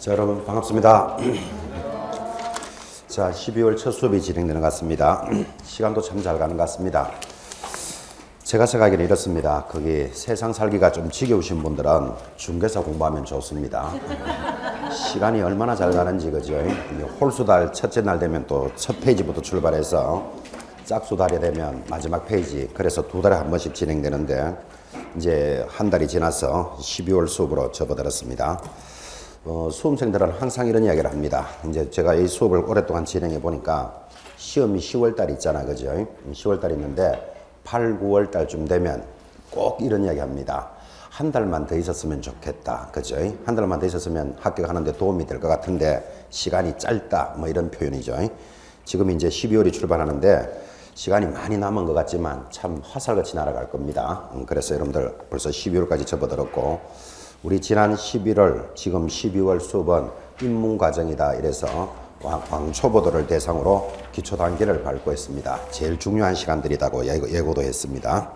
자, 여러분 반갑습니다. 자, 12월 첫 수업이 진행되는 것 같습니다. 시간도 참 잘 가는 것 같습니다. 제가 생각하기는 이렇습니다. 거기 세상 살기가 좀 지겨우신 분들은 중개사 공부하면 좋습니다. 시간이 얼마나 잘 가는지 그죠? 홀수달 첫째 날 되면 또 첫 페이지부터 출발해서 짝수달이 되면 마지막 페이지, 그래서 두 달에 한 번씩 진행되는데 이제 한 달이 지나서 12월 수업으로 접어들었습니다. 수험생들은 항상 이런 이야기를 합니다. 이제 제가 이 수업을 오랫동안 진행해 보니까 시험이 10월 달 있잖아, 그죠? 10월 달 있는데 8, 9월 달쯤 되면 꼭 이런 이야기 합니다. 한 달만 더 있었으면 좋겠다, 그죠? 한 달만 더 있었으면 합격하는데 도움이 될 것 같은데 시간이 짧다, 뭐 이런 표현이죠. 지금 이제 12월이 출발하는데 시간이 많이 남은 것 같지만 참 화살같이 날아갈 겁니다. 그래서 여러분들 벌써 12월까지 접어들었고, 우리 지난 11월, 지금 12월 수업은 입문과정이다. 이래서 왕초보들을 대상으로 기초 단계를 밟고 있습니다. 제일 중요한 시간들이라고 예고도 했습니다.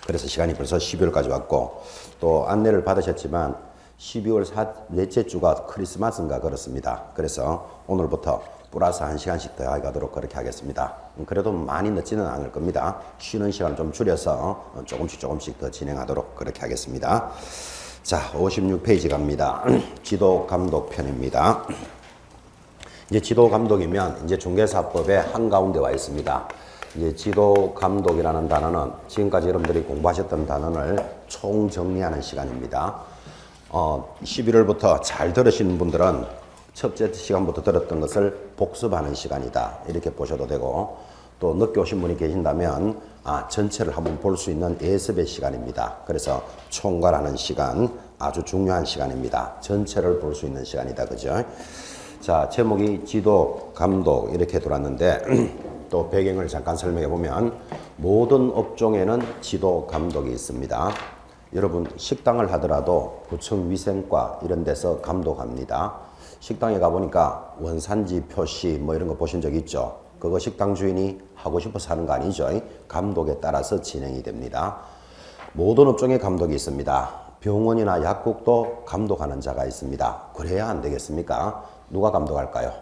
그래서 시간이 벌써 12월까지 왔고, 또 안내를 받으셨지만 12월 넷째 주가 크리스마스인가 그렇습니다. 그래서 오늘부터 플러스 1시간씩 더 가도록 그렇게 하겠습니다. 그래도 많이 늦지는 않을 겁니다. 쉬는 시간 좀 줄여서 조금씩 더 진행하도록 그렇게 하겠습니다. 자, 56페이지 갑니다. 지도 감독 편입니다. 이제 지도 감독이면 이제 중개사법의 한가운데 와 있습니다. 이제 지도 감독이라는 단어는 지금까지 여러분들이 공부하셨던 단어를 총정리하는 시간입니다. 11월부터 잘 들으신 분들은 첫째 시간부터 들었던 것을 복습하는 시간이다, 이렇게 보셔도 되고, 또 늦게 오신 분이 계신다면 전체를 한번 볼 수 있는 예습의 시간입니다. 그래서 총괄하는 시간, 아주 중요한 시간입니다. 전체를 볼 수 있는 시간이다, 그죠? 자, 제목이 지도 감독 이렇게 들어왔는데 또 배경을 잠깐 설명해 보면 모든 업종에는 지도 감독이 있습니다. 여러분 식당을 하더라도 구청 위생과 이런 데서 감독합니다. 식당에 가보니까 원산지 표시 뭐 이런 거 보신 적 있죠? 그거 식당 주인이 하고 싶어서 하는 거 아니죠? 감독에 따라서 진행이 됩니다. 모든 업종에 감독이 있습니다. 병원이나 약국도 감독하는 자가 있습니다. 그래야 안 되겠습니까? 누가 감독할까요?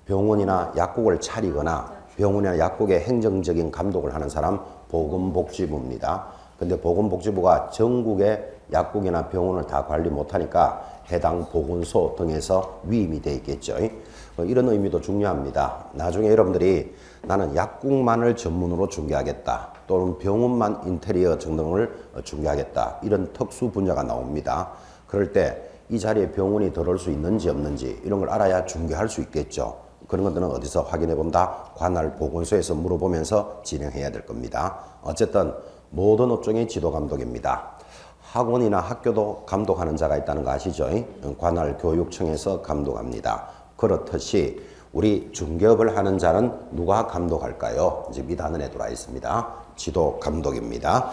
병원이나 약국을 차리거나 병원이나 약국의 행정적인 감독을 하는 사람 보건복지부입니다. 근데 보건복지부가 전국의 약국이나 병원을 다 관리 못하니까 해당 보건소 등에서 위임이 돼 있겠죠. 이런 의미도 중요합니다. 나중에 여러분들이 나는 약국만을 전문으로 중개하겠다, 또는 병원만 인테리어 등등을 중개하겠다, 이런 특수 분야가 나옵니다. 그럴 때 이 자리에 병원이 들어올 수 있는지 없는지 이런 걸 알아야 중개할 수 있겠죠. 그런 것들은 어디서 확인해 본다? 관할 보건소에서 물어보면서 진행해야 될 겁니다. 어쨌든 모든 업종의 지도 감독입니다. 학원이나 학교도 감독하는 자가 있다는 거 아시죠? 관할 교육청에서 감독합니다. 그렇듯이 우리 중개업을 하는 자는 누가 감독할까요? 지금 이 단원에 들어와 있습니다. 지도 감독입니다.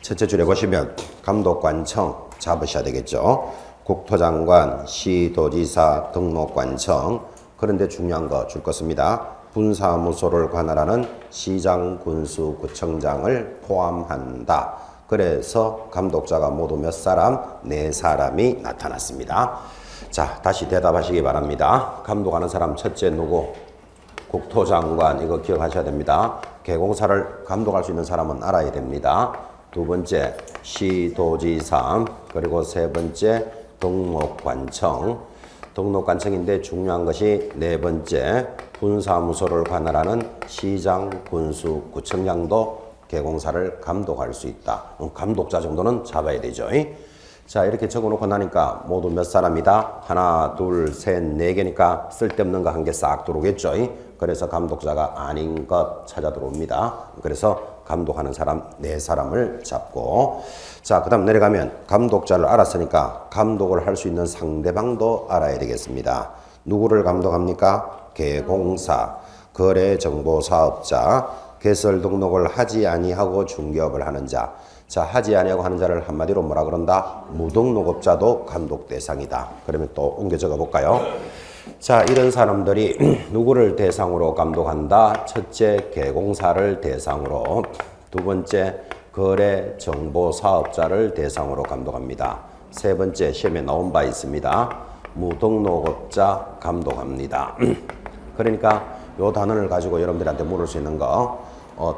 첫째 줄에 보시면 감독관청 잡으셔야 되겠죠. 국토장관, 시도지사, 등록관청. 그런데 중요한 거 줄 것입니다. 분사무소를 관할하는 시장, 군수, 구청장을 포함한다. 그래서 감독자가 모두 몇 사람? 4사람이 나타났습니다. 자, 다시 대답하시기 바랍니다. 감독하는 사람 첫째 누구? 국토장관, 이거 기억하셔야 됩니다. 개공사를 감독할 수 있는 사람은 알아야 됩니다. 두 번째 시도지사, 그리고 세 번째 등록관청. 등록관청인데 중요한 것이 네 번째 분사무소를 관할하는 시장, 군수, 구청장도 개공사를 감독할 수 있다. 감독자 정도는 잡아야 되죠. 자, 이렇게 적어놓고 나니까 모두 몇 사람이다? 하나, 둘, 셋, 네 개니까 쓸데없는 거 한 개 싹 들어오겠죠. 그래서 감독자가 아닌 것 찾아 들어옵니다. 그래서 감독하는 사람 4사람을 잡고, 자, 그 다음 내려가면 감독자를 알았으니까 감독을 할 수 있는 상대방도 알아야 되겠습니다. 누구를 감독합니까? 개공사, 거래정보사업자, 개설 등록을 하지 아니하고 중개업을 하는 자. 자, 하지 아니하고 하는 자를 한마디로 뭐라 그런다? 무등록업자도 감독 대상이다. 그러면 또 옮겨 적어 볼까요? 자, 이런 사람들이 누구를 대상으로 감독한다? 첫째, 개공사를 대상으로. 두 번째, 거래정보사업자를 대상으로 감독합니다. 세 번째, 시험에 나온 바 있습니다. 무등록업자 감독합니다. 그러니까 요 단어를 가지고 여러분들한테 물을 수 있는 거,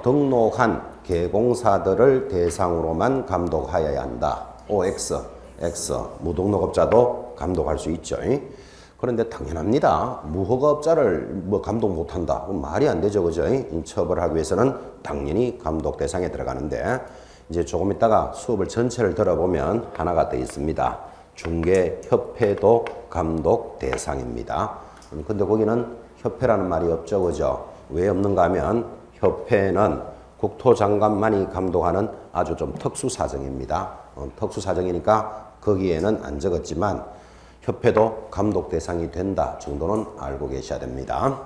등록한 개공사들을 대상으로만 감독하여야 한다. OX, X, 무등록업자도 감독할 수 있죠. 그런데 당연합니다. 무허가업자를 뭐 감독 못한다. 그건 말이 안 되죠, 그죠? 처벌하기 위해서는 당연히 감독 대상에 들어가는데, 이제 조금 있다가 수업을 전체를 들어보면 하나가 더 있습니다. 중개협회도 감독 대상입니다. 근데 거기는 협회라는 말이 없죠, 그죠? 왜 없는가 하면 협회는 국토장관만이 감독하는 아주 좀 특수 사정입니다. 특수 사정이니까 거기에는 안 적었지만 협회도 감독 대상이 된다 정도는 알고 계셔야 됩니다.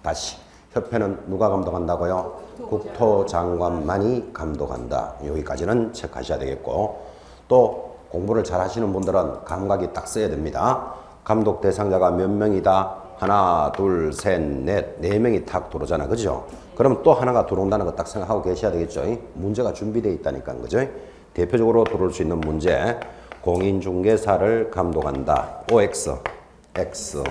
다시, 협회는 누가 감독한다고요? 국토장관만이 감독한다. 여기까지는 체크하셔야 되겠고, 또 공부를 잘 하시는 분들은 감각이 딱 써야 됩니다. 감독 대상자가 몇 명이다? 하나, 둘, 셋, 넷, 네 명이 탁 들어오잖아, 그죠? 그럼 또 하나가 들어온다는 거 딱 생각하고 계셔야 되겠죠? 문제가 준비되어 있다니까, 그죠? 대표적으로 들어올 수 있는 문제, 공인중개사를 감독한다. OX, X.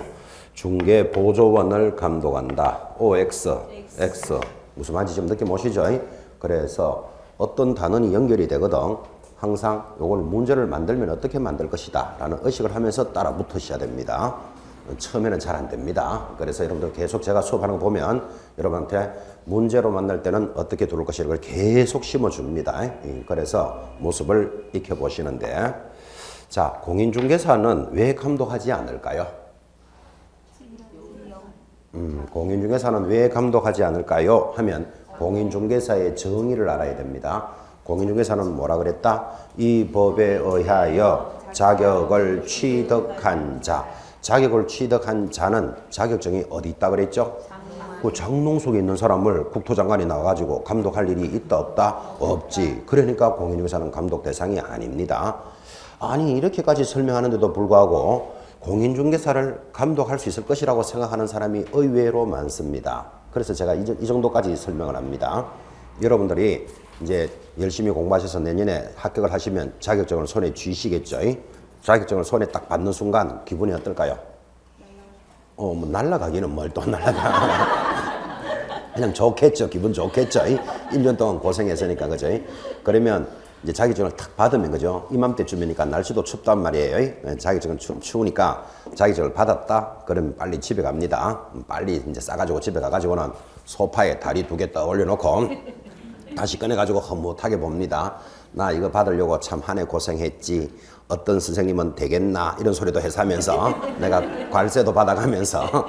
중개보조원을 감독한다. OX, X. 무슨 말인지 좀 느낌 오시죠? 그래서 어떤 단원이 연결이 되거든. 항상 요걸 문제를 만들면 어떻게 만들 것이다 라는 의식을 하면서 따라 붙으셔야 됩니다. 처음에는 잘 안 됩니다. 그래서 여러분들 계속 제가 수업하는 거 보면 여러분한테 문제로 만날 때는 어떻게 들어올 것이를 걸 계속 심어줍니다. 그래서 모습을 익혀보시는데, 자, 공인중개사는 왜 감독하지 않을까요? 공인중개사는 왜 감독하지 않을까요? 하면 공인중개사의 정의를 알아야 됩니다. 공인중개사는 뭐라 그랬다? 이 법에 의하여 자격을 취득한 자. 자격을 취득한 자는 자격증이 어디 있다 그랬죠? 그 장롱 속에 있는 사람을 국토장관이 나와가지고 감독할 일이 있다 없다? 없지. 그러니까 공인중개사는 감독 대상이 아닙니다. 아니, 이렇게까지 설명하는데도 불구하고 공인중개사를 감독할 수 있을 것이라고 생각하는 사람이 의외로 많습니다. 그래서 제가 이 정도까지 설명을 합니다. 여러분들이 이제 열심히 공부하셔서 내년에 합격을 하시면 자격증을 손에 쥐시겠죠? 자격증을 손에 딱 받는 순간 기분이 어떨까요? 뭐 날아가기는 뭘 또 날아가. 그냥 좋겠죠. 기분 좋겠죠. 1년 동안 고생했으니까, 그죠? 그러면 이제 자격증을 탁 받으면, 그죠? 이맘때쯤이니까 날씨도 춥단 말이에요. 자격증은 추우니까 자격증을 받았다? 그러면 빨리 집에 갑니다. 빨리 이제 싸가지고 집에 가가지고는 소파에 다리 2개 떠 올려놓고 다시 꺼내가지고 흐뭇하게 봅니다. 나 이거 받으려고 참 한 해 고생했지. 어떤 선생님은 되겠나 이런 소리도 해서 하면서 내가 관세도 받아가면서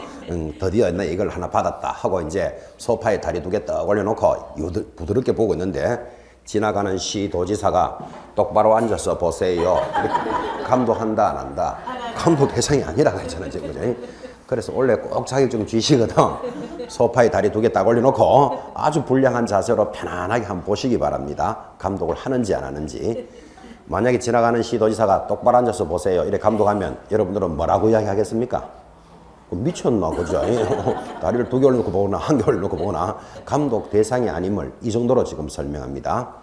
드디어 나 이걸 하나 받았다 하고 이제 소파에 다리 2개 떡 올려놓고 부드럽게 보고 있는데, 지나가는 시도지사가 똑바로 앉아서 보세요. 이렇게 감독한다 안 한다? 감독 대상이 아니라고 했잖아요, 지금. 그래서 원래 꼭 자격증 쥐시거든. 소파에 다리 2개 딱 올려놓고 아주 불량한 자세로 편안하게 한번 보시기 바랍니다. 감독을 하는지 안 하는지. 만약에 지나가는 시도지사가 똑바로 앉아서 보세요 이렇게 감독하면 여러분들은 뭐라고 이야기하겠습니까? 미쳤나, 그죠? 다리를 2개 올려놓고 보거나 1개 올려놓고 보거나 감독 대상이 아님을 이 정도로 지금 설명합니다.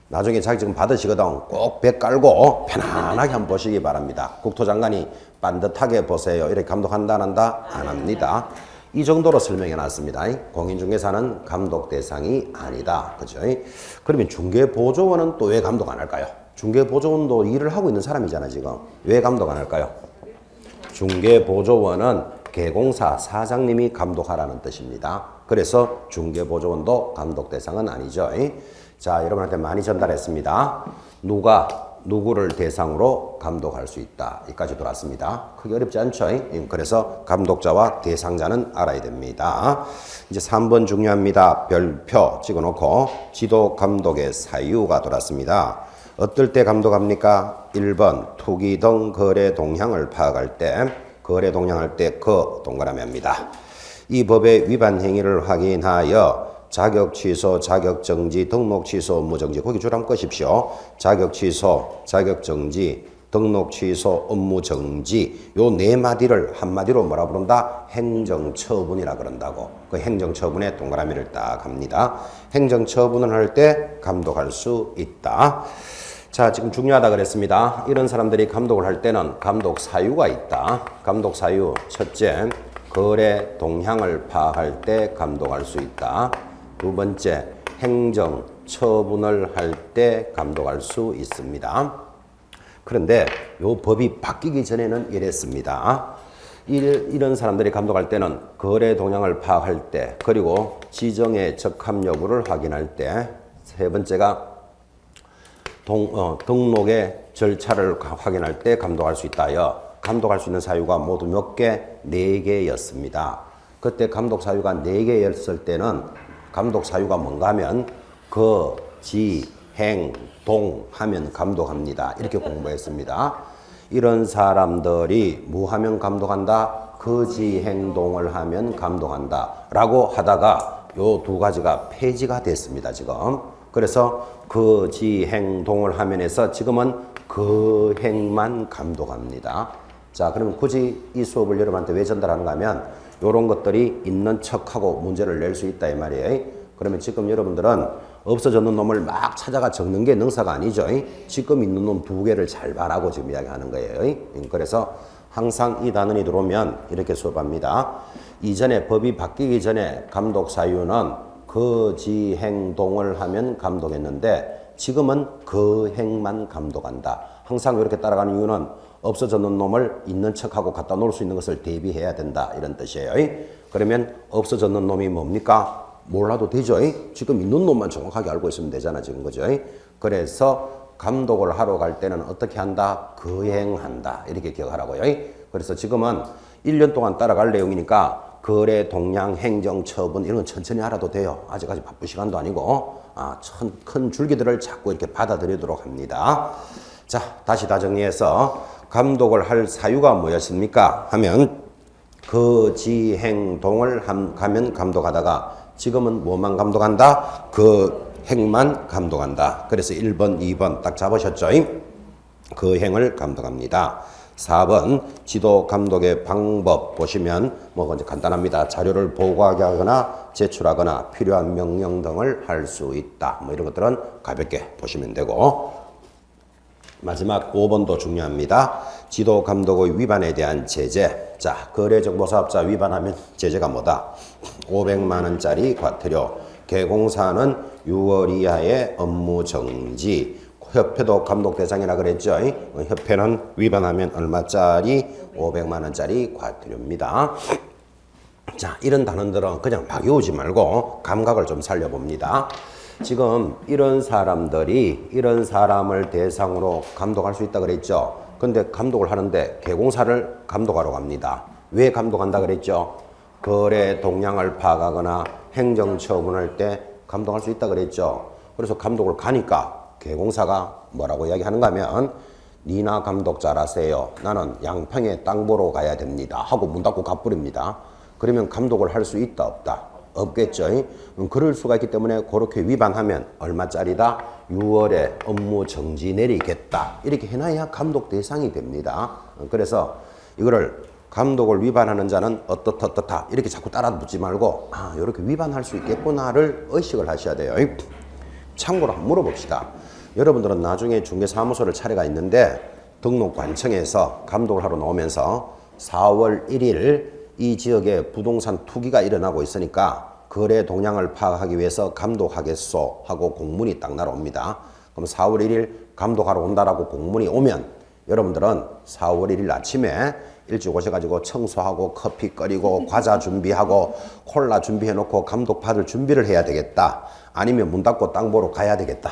나중에 자격증 받으시거든 꼭 배 깔고 편안하게 한번 보시기 바랍니다. 국토장관이 반듯하게 보세요 이렇게 감독한다 안 한다? 안 합니다. 이 정도로 설명해 놨습니다. 공인중개사는 감독 대상이 아니다. 그죠? 그러면 중개보조원은 또 왜 감독 안 할까요? 중개보조원도 일을 하고 있는 사람이잖아요, 지금. 왜 감독 안 할까요? 중개보조원은 개공사 사장님이 감독하라는 뜻입니다. 그래서 중개보조원도 감독 대상은 아니죠. 자, 여러분한테 많이 전달했습니다. 누가 누구를 대상으로 감독할 수 있다. 여기까지 돌았습니다. 크게 어렵지 않죠? 그래서 감독자와 대상자는 알아야 됩니다. 이제 3번 중요합니다. 별표 찍어놓고 지도 감독의 사유가 돌았습니다. 어떨 때 감독합니까? 1번 투기 등 거래 동향을 파악할 때, 거래 동향할 때 그 동그라미 합니다. 이 법의 위반 행위를 확인하여 자격 취소, 자격 정지, 등록 취소, 업무 정지. 거기 줄 한번 끄십시오. 자격 취소, 자격 정지, 등록 취소, 업무 정지. 요 4마디를 한마디로 뭐라 부른다? 행정처분이라 그런다고. 그 행정처분에 동그라미를 딱 합니다. 행정처분을 할 때 감독할 수 있다. 자, 지금 중요하다 그랬습니다. 이런 사람들이 감독을 할 때는 감독 사유가 있다. 감독 사유, 첫째, 거래 동향을 파악할 때 감독할 수 있다. 두 번째, 행정 처분을 할 때 감독할 수 있습니다. 그런데 요 법이 바뀌기 전에는 이랬습니다. 이런 사람들이 감독할 때는 거래 동향을 파악할 때, 그리고 지정의 적합 여부를 확인할 때, 세 번째가 등록의 절차를 확인할 때 감독할 수 있다여 감독할 수 있는 사유가 모두 몇 개? 4개였습니다. 그때 감독 사유가 4개였을 때는 감독 사유가 뭔가 하면 거, 지, 행, 동 하면 감독합니다. 이렇게 공부했습니다. 이런 사람들이 뭐 하면 감독한다? 거지 행동을 하면 감독한다 라고 하다가 요 두 가지가 폐지가 됐습니다. 지금. 그래서 거지 행동을 하면에서 지금은 그 행만 감독합니다. 자, 그러면 굳이 이 수업을 여러분한테 왜 전달하는가 하면 요런 것들이 있는 척하고 문제를 낼 수 있다 이 말이에요. 그러면 지금 여러분들은 없어졌는 놈을 막 찾아가 적는 게 능사가 아니죠. 지금 있는 놈 2개를 잘 봐라고 지금 이야기하는 거예요. 그래서 항상 이 단원이 들어오면 이렇게 수업합니다. 이전에 법이 바뀌기 전에 감독 사유는 거지 행동을 하면 감독했는데 지금은 그 행만 감독한다. 항상 이렇게 따라가는 이유는 없어졌는 놈을 있는 척하고 갖다 놓을 수 있는 것을 대비해야 된다 이런 뜻이에요. 그러면 없어졌는 놈이 뭡니까? 몰라도 되죠. 지금 있는 놈만 정확하게 알고 있으면 되잖아 지금 그죠? 그래서 감독을 하러 갈 때는 어떻게 한다? 거행한다 이렇게 기억하라고요. 그래서 지금은 1년 동안 따라갈 내용이니까 거래, 동향, 행정, 처분 이런 건 천천히 알아도 돼요. 아직까지 바쁜 시간도 아니고 큰 줄기들을 자꾸 이렇게 받아들이도록 합니다. 자, 다시 다 정리해서 감독을 할 사유가 뭐였습니까? 하면 거지 행동을 가면 감독하다가 지금은 뭐만 감독한다? 그 행만 감독한다. 그래서 1번, 2번 딱 잡으셨죠? 그 행을 감독합니다. 4번 지도 감독의 방법 보시면 뭐 간단합니다. 자료를 보고하게 하거나 제출하거나 필요한 명령 등을 할 수 있다. 뭐 이런 것들은 가볍게 보시면 되고 마지막 5번도 중요합니다. 지도 감독의 위반에 대한 제재. 자, 거래정보사업자 위반하면 제재가 뭐다? 500만 원짜리 과태료. 개공사는 6월 이하의 업무 정지. 협회도 감독 대상이라 그랬죠. 협회는 위반하면 얼마짜리? 500만 원짜리 과태료입니다. 자, 이런 단어들은 그냥 막 외우지 말고 감각을 좀 살려봅니다. 지금 이런 사람들이 이런 사람을 대상으로 감독할 수 있다 그랬죠. 근데 감독을 하는데 개공사를 감독하러 갑니다. 왜 감독한다 그랬죠? 거래 동향을 파악하거나 행정처분할 때 감독할 수 있다 그랬죠. 그래서 감독을 가니까 개공사가 뭐라고 이야기하는가 하면 니나 감독 잘하세요. 나는 양평에 땅 보러 가야 됩니다. 하고 문 닫고 가버립니다. 그러면 감독을 할 수 있다 없다? 없겠죠. 그럴 수가 있기 때문에 그렇게 위반하면 얼마짜리다? 6월에 업무 정지 내리겠다. 이렇게 해놔야 감독 대상이 됩니다. 그래서 이거를 감독을 위반하는 자는 어떻다 이렇게 자꾸 따라 붙지 말고 이렇게 위반할 수 있겠구나를 의식을 하셔야 돼요. 참고로 한번 물어봅시다. 여러분들은 나중에 중개사무소를 차례가 있는데 등록관청에서 감독을 하러 나오면서 4월 1일 이 지역에 부동산 투기가 일어나고 있으니까 거래 동향을 파악하기 위해서 감독하겠소 하고 공문이 딱 날아옵니다. 그럼 4월 1일 감독하러 온다라고 공문이 오면 여러분들은 4월 1일 아침에 일찍 오셔가지고 청소하고 커피 끓이고 과자 준비하고 콜라 준비해놓고 감독 받을 준비를 해야 되겠다. 아니면 문 닫고 땅 보러 가야 되겠다.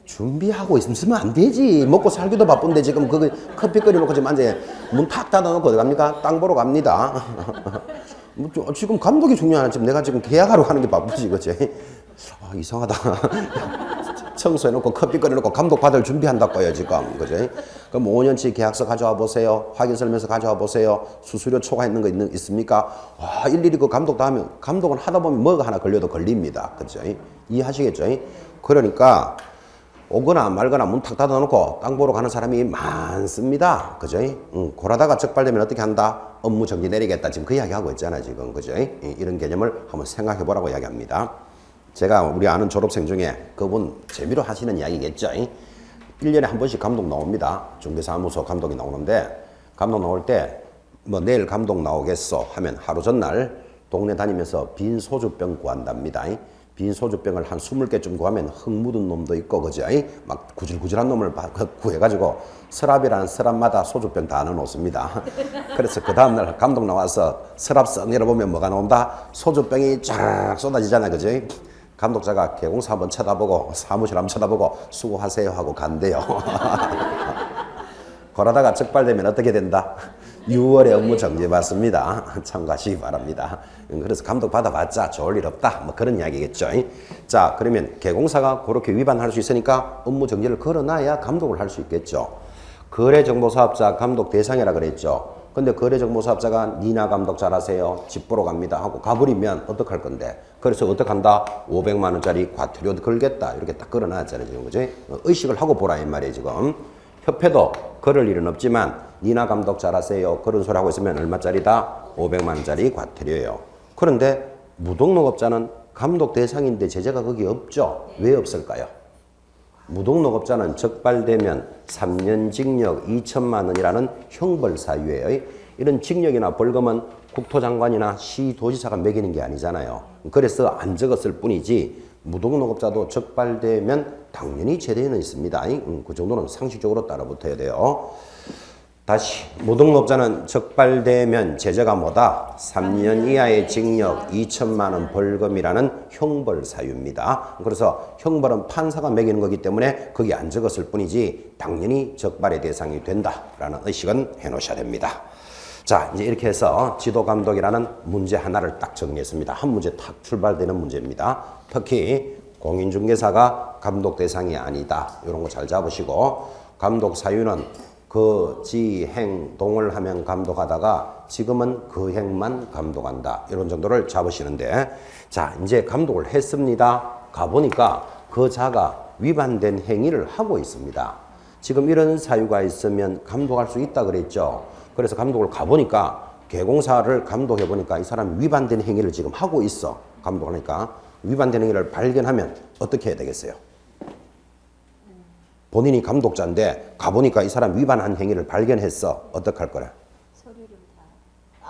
준비하고 있으면 안 되지. 먹고 살기도 바쁜데 지금 그 커피 끓여놓고 지금 앉아 문 탁 닫아놓고 어디 갑니까? 땅 보러 갑니다. 지금 감독이 중요하나 지금 내가 지금 계약하러 가는 게 바쁘지, 그치? 이상하다. 청소해놓고 커피 끓여놓고 감독 받을 준비한다고요 지금, 그치? 그럼 5년치 계약서 가져와 보세요. 확인설명서 가져와 보세요. 수수료 초과했는 거 있습니까? 일일이 그 감독 다 하면 감독은 하다 보면 뭐가 하나 걸려도 걸립니다, 그죠? 이해하시겠죠? 그러니까 오거나 말거나 문 탁 닫아놓고 땅 보러 가는 사람이 많습니다. 그죠? 그러다가 적발되면 어떻게 한다? 업무 정지 내리겠다. 지금 그 이야기 하고 있잖아, 지금. 그죠? 이런 개념을 한번 생각해 보라고 이야기합니다. 제가 우리 아는 졸업생 중에 그분 재미로 하시는 이야기겠죠. 1년에 한 번씩 감독 나옵니다. 중개사무소 감독이 나오는데 감독 나올 때 뭐 내일 감독 나오겠어 하면 하루 전날 동네 다니면서 빈 소주병 구한답니다. 빈 소주병을 한 20개쯤 구하면 흙 묻은 놈도 있고 그죠? 막 구질구질한 놈을 구해가지고 서랍이라는 서랍마다 소주병 다 넣어놓습니다. 그래서 그 다음날 감독 나와서 서랍 썩 열어보면 뭐가 나온다? 소주병이 쫙 쏟아지잖아요. 그죠? 감독자가 개공사 한번 쳐다보고 사무실 한번 쳐다보고 수고하세요 하고 간대요. 그러다가 적발되면 어떻게 된다? 6월에 업무 정지 받습니다. 참고하시기 바랍니다. 그래서 감독 받아봤자 좋을 일 없다. 뭐 그런 이야기겠죠. 자, 그러면 개공사가 그렇게 위반할 수 있으니까 업무 정지를 걸어놔야 감독을 할 수 있겠죠. 거래정보사업자 감독 대상이라 그랬죠. 근데 거래정보사업자가 니나 감독 잘하세요. 집 보러 갑니다 하고 가버리면 어떡할 건데. 그래서 어떡한다? 500만 원짜리 과태료 걸겠다. 이렇게 딱 걸어놨잖아요. 지금 그죠? 의식을 하고 보라 이 말이에요 지금. 협회도 그럴 일은 없지만 니나 감독 잘하세요. 그런 소리 하고 있으면 얼마짜리다? 500만 원짜리 과태료예요. 그런데 무등록업자는 감독 대상인데 제재가 거기 없죠. 왜 없을까요? 무등록업자는 적발되면 3년 징역 2천만 원이라는 형벌사유예요. 이런 징역이나 벌금은 국토장관이나 시도지사가 매기는 게 아니잖아요. 그래서 안 적었을 뿐이지 무등록업자도 적발되면 당연히 제재는 있습니다. 그 정도는 상식적으로 따라붙어야 돼요. 다시 무등록업자는 적발되면 제재가 뭐다? 3년 이하의 징역 2천만 원 벌금이라는 형벌 사유입니다. 그래서 형벌은 판사가 매기는 거기 때문에 거기 안 적었을 뿐이지 당연히 적발의 대상이 된다라는 의식은 해놓으셔야 됩니다. 자, 이제 이렇게 해서 지도감독이라는 문제 하나를 딱 정리했습니다. 한 문제 탁 출발되는 문제입니다. 특히 공인중개사가 감독 대상이 아니다. 이런 거 잘 잡으시고 감독 사유는 그 지 행동을 하면 감독하다가 지금은 그 행만 감독한다. 이런 정도를 잡으시는데 자, 이제 감독을 했습니다. 가보니까 그 자가 위반된 행위를 하고 있습니다. 지금 이런 사유가 있으면 감독할 수 있다 그랬죠. 그래서 감독을 가보니까 개공사를 감독해보니까 이 사람이 위반된 행위를 지금 하고 있어. 감독하니까 위반된 행위를 발견하면 어떻게 해야 되겠어요? 본인이 감독자인데 가보니까 이 사람 위반한 행위를 발견했어. 어떡할 거래? 서류를 다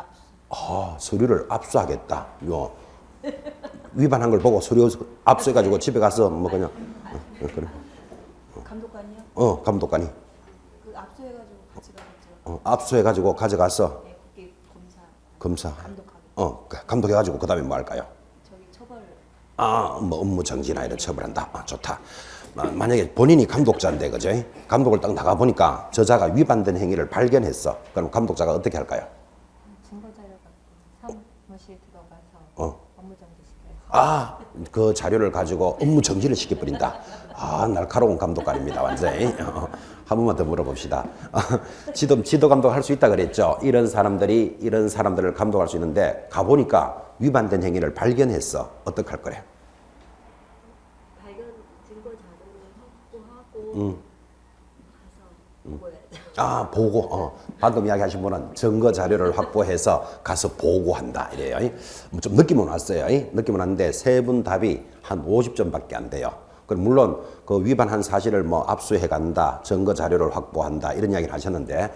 압수. 서류를 압수하겠다. 위반한 걸 보고 서류 압수해가지고 집에 가서 뭐 그냥 그래. 감독관이요? 감독관이. 그 압수해가지고 가져가겠죠. 압수해가지고 가져가서 네, 국회 검사. 감독하게. 감독해가지고 그 다음에 뭐 할까요? 저기 처벌. 뭐 업무 정지나 이런 처벌한다. 좋다. 만약에 본인이 감독자인데, 그죠? 감독을 딱 나가보니까 저자가 위반된 행위를 발견했어. 그럼 감독자가 어떻게 할까요? 증거 자료 갖고 사무실 들어가서 업무 정지 시켜요. 그 자료를 가지고 업무 정지를 시켜버린다. 날카로운 감독관입니다, 완전히. 한 번만 더 물어봅시다. 지도 감독 할 수 있다 그랬죠? 이런 사람들을 감독할 수 있는데, 가보니까 위반된 행위를 발견했어. 어떡할 거래? 발견 증거 자료를 확보하고 가서 보고해야죠. 보고. 방금 이야기하신 분은 증거 자료를 확보해서 가서 보고한다. 이래요. 좀 느낌은 왔어요. 느낌은 왔는데 세 분 답이 한 50점밖에 안 돼요. 그럼 물론 그 위반한 사실을 뭐 압수해 간다, 증거 자료를 확보한다 이런 이야기를 하셨는데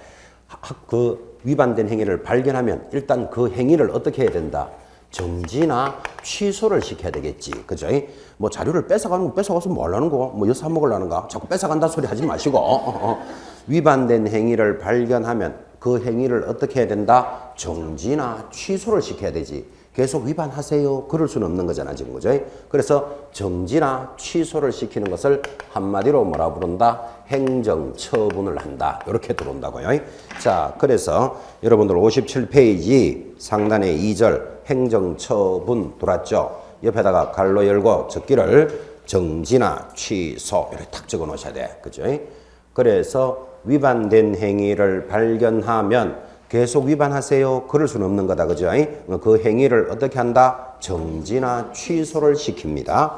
그 위반된 행위를 발견하면 일단 그 행위를 어떻게 해야 된다? 정지나 취소를 시켜야 되겠지. 그죠? 뭐 자료를 뺏어가는 거 뺏어가서 뭐 하려는 거? 뭐 여사 먹으려는가? 자꾸 뺏어간다 소리 하지 마시고 위반된 행위를 발견하면 그 행위를 어떻게 해야 된다? 정지나 취소를 시켜야 되지. 계속 위반하세요. 그럴 수는 없는 거잖아, 지금. 그죠? 그래서 정지나 취소를 시키는 것을 한마디로 뭐라 부른다? 행정처분을 한다. 이렇게 들어온다고요. 자, 그래서 여러분들 57페이지 상단에 2절 행정처분 돌았죠? 옆에다가 갈로 열고 적기를 정지나 취소 이렇게 탁 적어 놓으셔야 돼. 그죠? 그래서 위반된 행위를 발견하면 계속 위반하세요. 그럴 수는 없는 거다. 그죠? 그 행위를 어떻게 한다? 정지나 취소를 시킵니다.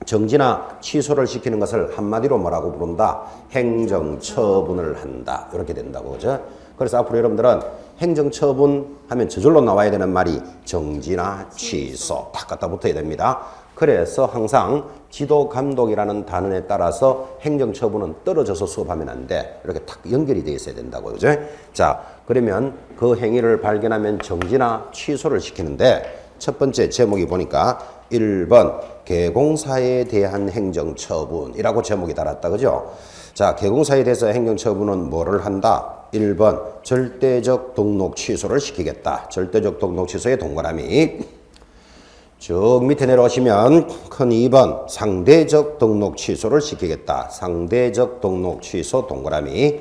정지나 취소를 시키는 것을 한마디로 뭐라고 부른다? 행정처분을 한다. 이렇게 된다고. 그죠? 그래서 앞으로 여러분들은 행정처분 하면 저절로 나와야 되는 말이 정지나 취소 딱 갖다 붙어야 됩니다. 그래서 항상 지도 감독이라는 단원에 따라서 행정처분은 떨어져서 수업하면 안 돼. 이렇게 탁 연결이 돼 있어야 된다고요. 그죠? 자, 그러면 그 행위를 발견하면 정지나 취소를 시키는데 첫 번째 제목이 보니까 1번 개공사에 대한 행정처분이라고 제목이 달았다. 그죠? 자, 개공사에 대해서 행정처분은 뭐를 한다? 1번 절대적 등록 취소를 시키겠다. 절대적 등록 취소의 동그라미. 쭉 밑에 내려오시면 큰 2번 상대적 등록 취소를 시키겠다. 상대적 등록 취소 동그라미.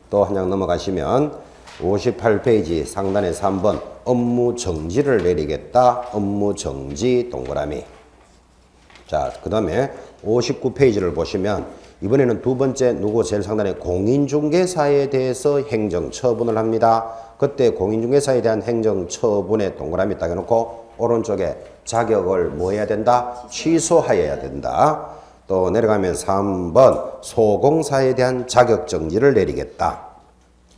또 한 장 넘어가시면 58페이지 상단에 3번 업무 정지를 내리겠다. 업무 정지 동그라미. 자, 그 다음에 59페이지를 보시면 이번에는 두 번째 누구 제일 상단에 공인중개사에 대해서 행정처분을 합니다. 그때 공인중개사에 대한 행정처분에 동그라미 딱 해놓고 오른쪽에 자격을 뭐 해야 된다? 취소하여야 된다. 또 내려가면 3번 소공사에 대한 자격정지를 내리겠다.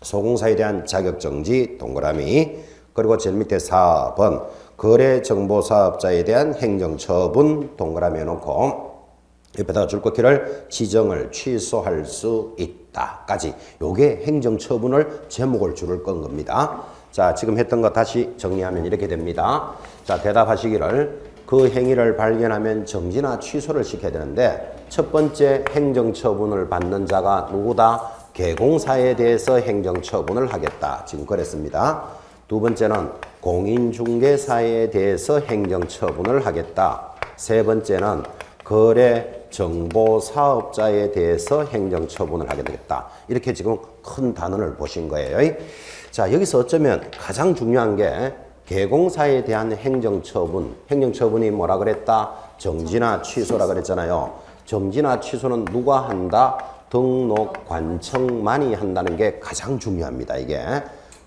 소공사에 대한 자격정지 동그라미. 그리고 제일 밑에 4번 거래정보사업자에 대한 행정처분 동그라미 해놓고 옆에다가 줄긋기를 지정을 취소할 수 있다까지 요게 행정처분을 제목을 줄을 건 겁니다. 자, 지금 했던 거 다시 정리하면 이렇게 됩니다. 자, 대답하시기를 그 행위를 발견하면 정지나 취소를 시켜야 되는데 첫 번째 행정처분을 받는 자가 누구다? 개공사에 대해서 행정처분을 하겠다. 지금 그랬습니다. 두 번째는 공인중개사에 대해서 행정처분을 하겠다. 세 번째는 거래정보사업자에 대해서 행정처분을 하게 되겠다. 이렇게 지금 큰 단원을 보신 거예요. 자, 여기서 어쩌면 가장 중요한 게 개공사에 대한 행정처분. 행정처분이 뭐라 그랬다? 정지나 취소라 그랬잖아요. 정지나 취소는 누가 한다? 등록관청만이 한다는 게 가장 중요합니다. 이게.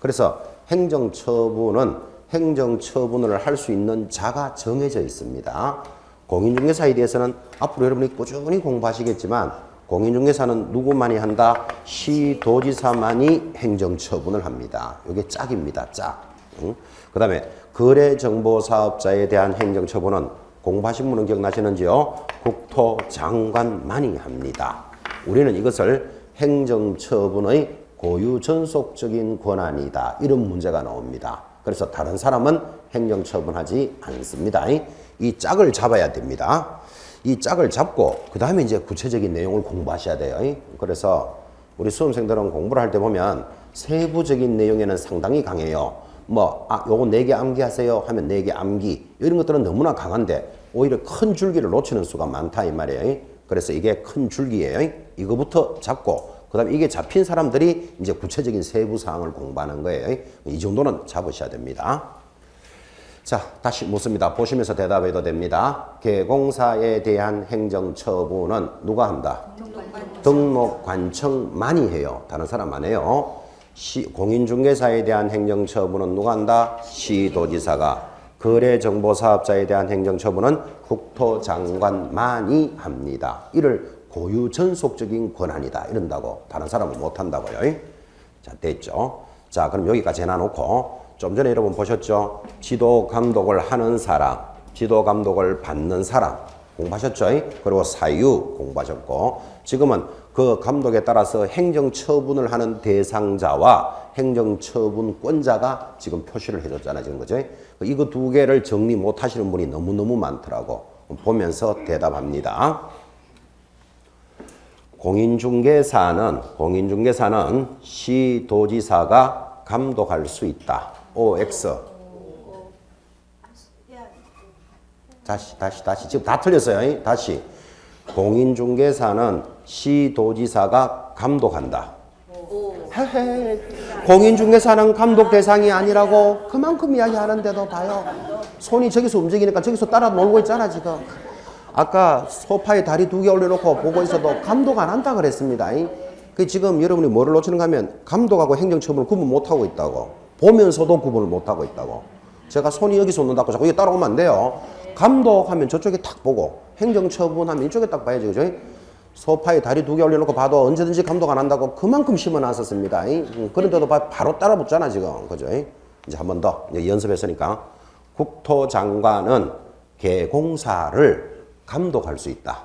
그래서 행정처분은 행정처분을 할 수 있는 자가 정해져 있습니다. 공인중개사에 대해서는 앞으로 여러분이 꾸준히 공부하시겠지만 공인중개사는 누구만이 한다? 시도지사만이 행정처분을 합니다. 이게 짝입니다. 짝. 그 다음에 거래정보사업자에 대한 행정처분은 공부하신 분은 기억나시는지요? 국토장관만이 합니다. 우리는 이것을 행정처분의 고유전속적인 권한이다. 이런 문제가 나옵니다. 그래서 다른 사람은 행정처분하지 않습니다. 이 짝을 잡아야 됩니다. 이 짝을 잡고 그 다음에 이제 구체적인 내용을 공부하셔야 돼요. 그래서 우리 수험생들은 공부를 할 때 보면 세부적인 내용에는 상당히 강해요. 요거 4개 암기하세요 하면 4개 암기. 이런 것들은 너무나 강한데 오히려 큰 줄기를 놓치는 수가 많다 이 말이에요. 그래서 이게 큰 줄기예요. 이거부터 잡고 그 다음에 이게 잡힌 사람들이 이제 구체적인 세부 사항을 공부하는 거예요. 이 정도는 잡으셔야 됩니다. 자, 다시 묻습니다. 보시면서 대답해도 됩니다. 개공사에 대한 행정처분은 누가 한다? 등록관청만이 해요. 다른 사람 안 해요. 공인중개사에 대한 행정처분은 누가 한다? 시도지사가. 거래정보사업자에 대한 행정처분은 국토장관만이 합니다. 이를 고유전속적인 권한이다. 이런다고. 다른 사람은 못한다고요. 자, 됐죠? 자, 그럼 여기까지 해놔놓고 좀 전에 여러분 보셨죠? 지도 감독을 하는 사람, 지도 감독을 받는 사람 공부하셨죠? 그리고 사유 공부하셨고 지금은 그 감독에 따라서 행정처분을 하는 대상자와 행정처분권자가 지금 표시를 해줬잖아요. 지금 그죠? 이거 두 개를 정리 못 하시는 분이 너무너무 많더라고. 보면서 대답합니다. 공인중개사는 시도지사가 감독할 수 있다. OX. 다시. 지금 다 틀렸어요. 다시. 공인중개사는 시도지사가 감독한다. 헤헤. 공인중개사는 감독 대상이 아니라고 그만큼 이야기하는데도 봐요. 손이 저기서 움직이니까 저기서 따라 놀고 있잖아 지금. 아까 소파에 다리 2개 올려놓고 보고 있어도 감독 안 한다 그랬습니다. 그 지금 여러분이 뭐를 놓치는가 하면 감독하고 행정처분을 구분 못하고 있다고. 보면서도 구분을 못하고 있다고. 제가 손이 여기서 온다고 자꾸 여기 따라오면 안 돼요. 감독하면 저쪽에 탁 보고 행정처분하면 이쪽에 딱 봐야지. 그죠? 소파에 다리 2개 올려놓고 봐도 언제든지 감독 안 한다고 그만큼 심어놨었습니다. 그런데도 바로 따라 붙잖아 지금. 그죠? 이제 한 번 더 연습했으니까 국토장관은 개공사를 감독할 수 있다.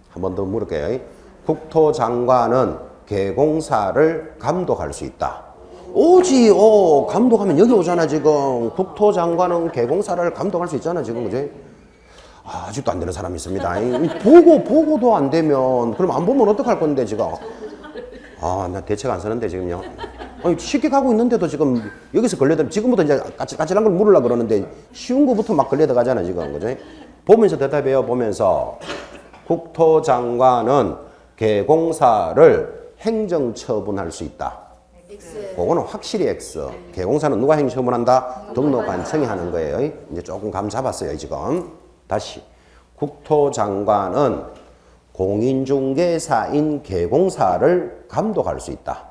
한 번 더 물을게요. 국토장관은 개공사를 감독할 수 있다. 오지, 감독하면 여기 오잖아, 지금. 국토장관은 개공사를 감독할 수 있잖아, 지금, 그지? 아직도 안 되는 사람이 있습니다. 보고도 안 되면, 그럼 안 보면 어떡할 건데, 지금? 나 대책 안 쓰는데, 지금요. 아니, 쉽게 가고 있는데도 지금 여기서 걸려들, 지금부터 이제 까칠까칠한 걸 물으려고 그러는데, 쉬운 거부터 막 걸려들어가잖아, 지금, 그지? 보면서 대답해요, 보면서. 국토장관은 개공사를 행정처분할 수 있다. 그거는 확실히 X. 개공사는 누가 행정처분한다? 등록관청이 하는 거예요. 이제 조금 감 잡았어요, 지금. 다시. 국토장관은 공인중개사인 개공사를 감독할 수 있다.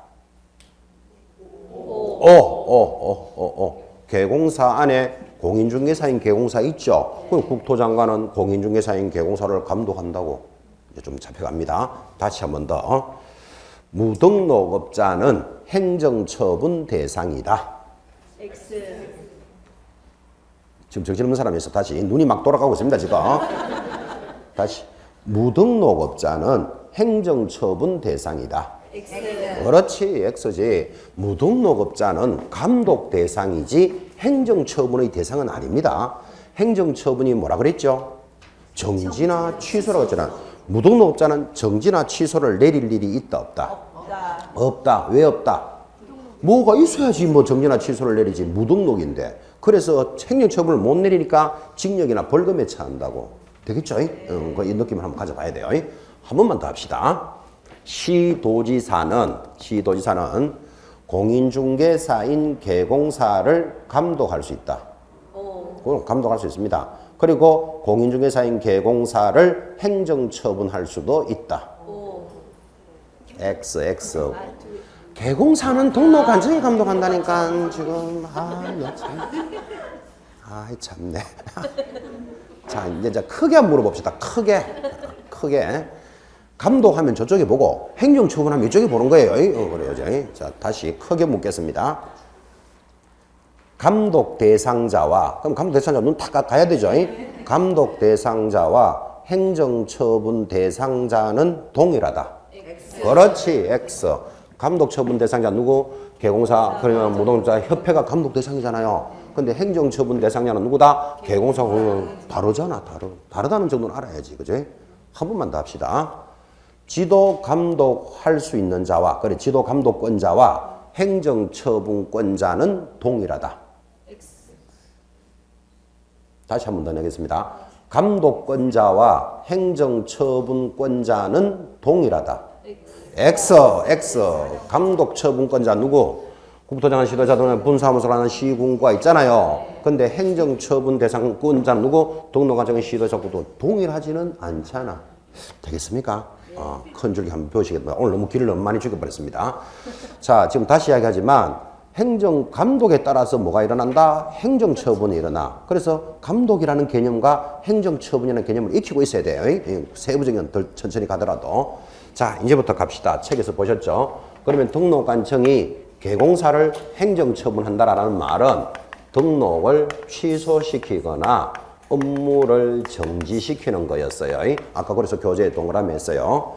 개공사 안에 공인중개사인 개공사 있죠? 그럼 국토장관은 공인중개사인 개공사를 감독한다고. 이제 좀 잡혀갑니다. 다시 한 번 더. 무등록업자는 행정처분 대상이다. X. 지금 정신없는 사람이 있어. 다시. 눈이 막 돌아가고 있습니다, 지금. 다시. 무등록업자는 행정처분 대상이다. X. 그렇지, X지. 무등록업자는 감독 대상이지 행정처분의 대상은 아닙니다. 행정처분이 뭐라 그랬죠? 정지나 취소라고 했잖아. 무등록업자는 정지나 취소를 내릴 일이 있다, 없다? 없다. 왜 없다? 뭐가 있어야지 뭐 정지나 취소를 내리지. 무등록인데. 그래서 행정처분을 못 내리니까 징역이나 벌금에 처한다고. 되겠죠? 이 느낌을 한번 가져봐야 돼요. 한 번만 더 합시다. 시도지사는 공인중개사인 개공사를 감독할 수 있다. 그럼 감독할 수 있습니다. 그리고 공인중개사인 개공사를 행정처분할 수도 있다. X. 개공사는 등록관청이 감독한다니까 지금. 참네. 자, 이제 크게 한번 물어봅시다. 크게. 감독하면 저쪽에 보고 행정처분하면 이쪽에 보는 거예요. 그래요. 자, 다시 크게 묻겠습니다. 감독 대상자와, 그럼 감독 대상자 눈 탁 가야 되죠. 감독 대상자와 행정처분 대상자는 동일하다. X. 그렇지, X. 감독 처분 대상자 누구? 개공사, 그러면 무등록자 협회가 감독 대상이잖아요. 근데 행정처분 대상자는 누구다? 개공사, 다르잖아, 다르다는 정도는 알아야지, 그지? 한 번만 더 합시다. 지도 감독할 수 있는 자와, 지도 감독권자와 행정처분권자는 동일하다. X. 다시 한 번 더 내겠습니다. 감독권자와 행정처분권자는 동일하다. X. 감독처분권자 누구? 국토장관, 시도자 등의 분사무소를 하는 시군과 있잖아요. 근데 행정처분 대상권자는 누구? 등록관청의 시도자하고도 동일하지는 않잖아. 되겠습니까? 큰 줄기 한번 배우시겠다. 오늘 너무 길을 너무 많이 죽여버렸습니다. 자, 지금 다시 이야기하지만 행정감독에 따라서 뭐가 일어난다? 행정처분이 일어나. 그래서 감독이라는 개념과 행정처분이라는 개념을 익히고 있어야 돼요. 세부적인 건 덜 천천히 가더라도. 자, 이제부터 갑시다. 책에서 보셨죠? 그러면 등록관청이 개공사를 행정처분한다라는 말은 등록을 취소시키거나 업무를 정지시키는 거였어요. 아까 그래서 교재에 동그라미 했어요.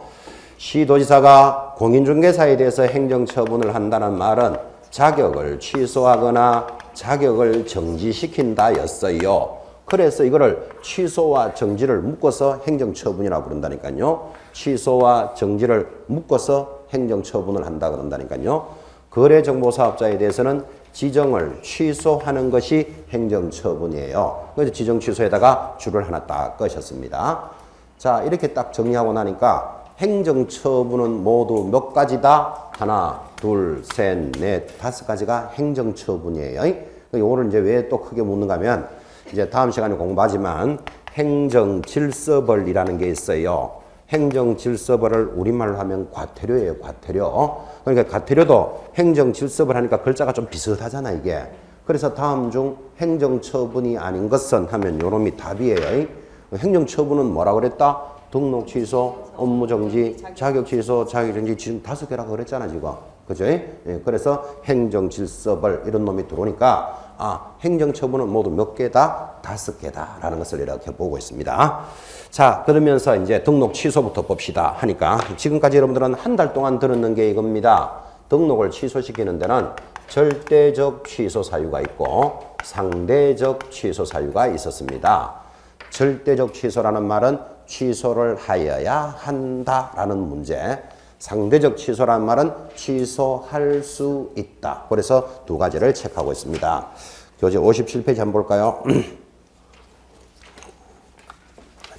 시도지사가 공인중개사에 대해서 행정처분을 한다는 말은 자격을 취소하거나 자격을 정지시킨다 였어요. 그래서 이거를 취소와 정지를 묶어서 행정처분이라고 부른다니까요. 취소와 정지를 묶어서 행정처분을 한다 그런다니까요. 거래정보사업자에 대해서는 지정을 취소하는 것이 행정처분이에요. 그래서 지정 취소에다가 줄을 하나 딱 꺼셨습니다. 자, 이렇게 딱 정리하고 나니까 행정처분은 모두 몇 가지다? 하나, 둘, 셋, 넷, 다섯 가지가 행정처분이에요. 오늘 이제 왜 또 크게 묻는가 하면 이제 다음 시간에 공부하지만 행정질서벌이라는 게 있어요. 행정질서벌을 우리말로 하면 과태료예요, 과태료. 그러니까 과태료도 행정질서벌 하니까 글자가 좀 비슷하잖아, 이게. 그래서 다음 중 행정처분이 아닌 것은 하면 요놈이 답이에요. 행정처분은 뭐라 그랬다? 등록 취소, 업무 정지, 자격 취소, 자격 정지 지금 5개라고 그랬잖아, 지금. 그죠? 예, 그래서 행정질서벌 이런 놈이 들어오니까 행정처분은 모두 몇 개다? 5개다. 라는 것을 이렇게 보고 있습니다. 자, 그러면서 이제 등록 취소부터 봅시다. 하니까 지금까지 여러분들은 한 달 동안 들었는 게 이겁니다. 등록을 취소시키는 데는 절대적 취소 사유가 있고 상대적 취소 사유가 있었습니다. 절대적 취소라는 말은 취소를 하여야 한다라는 문제. 상대적 취소라는 말은 취소할 수 있다. 그래서 두 가지를 체크하고 있습니다. 교재 57페이지 한번 볼까요?